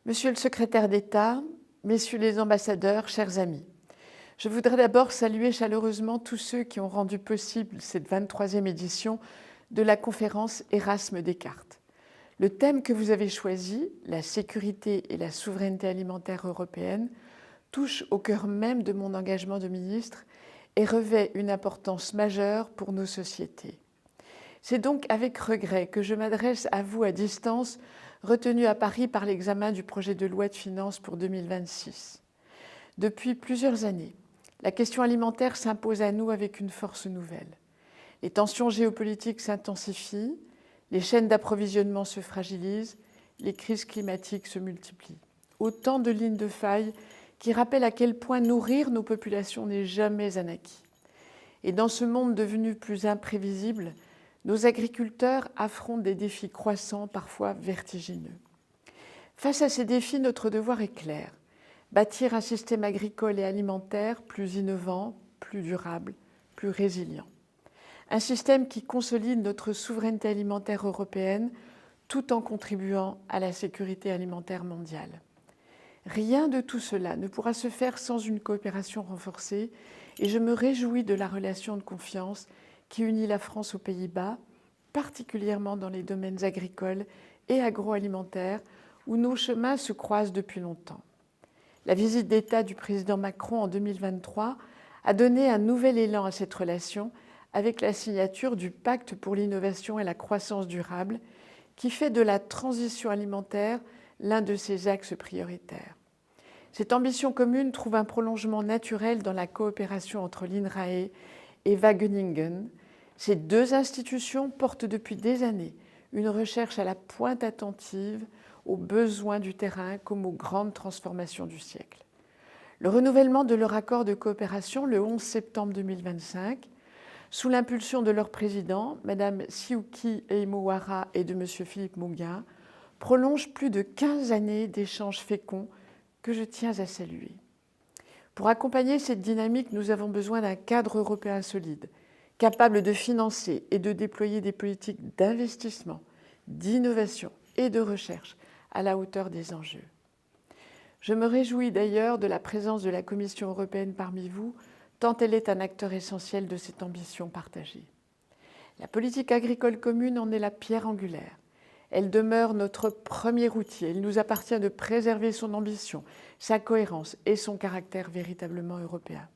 Monsieur le secrétaire d'État, messieurs les ambassadeurs, chers amis, je voudrais d'abord saluer chaleureusement tous ceux qui ont rendu possible cette 23e édition de la conférence Erasme Descartes. Le thème que vous avez choisi, la sécurité et la souveraineté alimentaire européenne, touche au cœur même de mon engagement de ministre et revêt une importance majeure pour nos sociétés. C'est donc avec regret que je m'adresse à vous à distance, retenu à Paris par l'examen du projet de loi de finances pour 2026. Depuis plusieurs années, la question alimentaire s'impose à nous avec une force nouvelle. Les tensions géopolitiques s'intensifient, les chaînes d'approvisionnement se fragilisent, les crises climatiques se multiplient. Autant de lignes de faille qui rappellent à quel point nourrir nos populations n'est jamais un acquis. Et dans ce monde devenu plus imprévisible, nos agriculteurs affrontent des défis croissants, parfois vertigineux. Face à ces défis, notre devoir est clair: bâtir un système agricole et alimentaire plus innovant, plus durable, plus résilient. Un système qui consolide notre souveraineté alimentaire européenne tout en contribuant à la sécurité alimentaire mondiale. Rien de tout cela ne pourra se faire sans une coopération renforcée et je me réjouis de la relation de confiance qui unit la France aux Pays-Bas, particulièrement dans les domaines agricoles et agroalimentaires où nos chemins se croisent depuis longtemps. La visite d'État du président Macron en 2023 a donné un nouvel élan à cette relation avec la signature du Pacte pour l'innovation et la croissance durable qui fait de la transition alimentaire l'un de ses axes prioritaires. Cette ambition commune trouve un prolongement naturel dans la coopération entre l'INRAE et Wageningen. Ces deux institutions portent depuis des années une recherche à la pointe attentive aux besoins du terrain comme aux grandes transformations du siècle. Le renouvellement de leur accord de coopération le 11 septembre 2025, sous l'impulsion de leur président, Mme Siuki Eimouara et de M. Philippe Mouguin, prolonge plus de 15 années d'échanges féconds que je tiens à saluer. Pour accompagner cette dynamique, nous avons besoin d'un cadre européen solide, capable de financer et de déployer des politiques d'investissement, d'innovation et de recherche à la hauteur des enjeux. Je me réjouis d'ailleurs de la présence de la Commission européenne parmi vous, tant elle est un acteur essentiel de cette ambition partagée. La politique agricole commune en est la pierre angulaire. Elle demeure notre premier outil. Il nous appartient de préserver son ambition, sa cohérence et son caractère véritablement européen.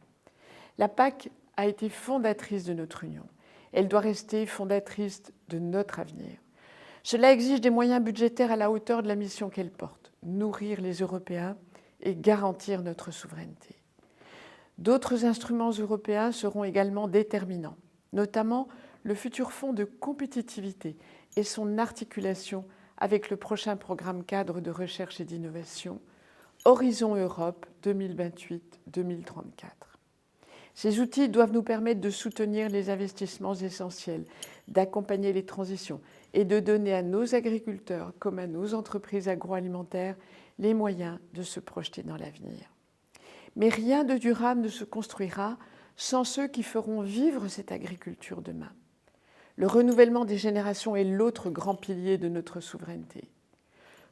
La PAC a été fondatrice de notre Union. Elle doit rester fondatrice de notre avenir. Cela exige des moyens budgétaires à la hauteur de la mission qu'elle porte, nourrir les Européens et garantir notre souveraineté. D'autres instruments européens seront également déterminants, notamment le futur fonds de compétitivité et son articulation avec le prochain programme cadre de recherche et d'innovation, Horizon Europe 2028-2034. Ces outils doivent nous permettre de soutenir les investissements essentiels, d'accompagner les transitions et de donner à nos agriculteurs comme à nos entreprises agroalimentaires les moyens de se projeter dans l'avenir. Mais rien de durable ne se construira sans ceux qui feront vivre cette agriculture demain. Le renouvellement des générations est l'autre grand pilier de notre souveraineté.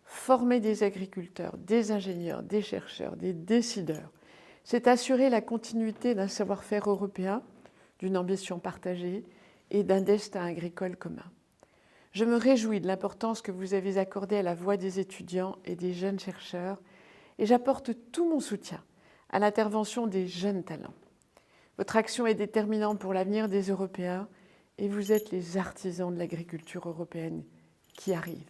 Former des agriculteurs, des ingénieurs, des chercheurs, des décideurs, c'est assurer la continuité d'un savoir-faire européen, d'une ambition partagée et d'un destin agricole commun. Je me réjouis de l'importance que vous avez accordée à la voix des étudiants et des jeunes chercheurs et j'apporte tout mon soutien à l'intervention des jeunes talents. Votre action est déterminante pour l'avenir des Européens et vous êtes les artisans de l'agriculture européenne qui arrive.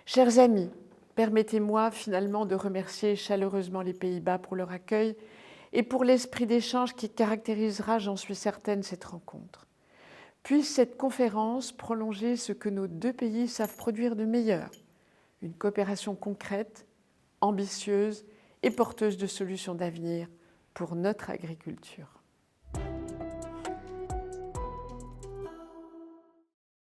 Chers amis, permettez-moi finalement de remercier chaleureusement les Pays-Bas pour leur accueil et pour l'esprit d'échange qui caractérisera, j'en suis certaine, cette rencontre. Puisse cette conférence prolonger ce que nos deux pays savent produire de meilleur, une coopération concrète, ambitieuse et porteuse de solutions d'avenir pour notre agriculture.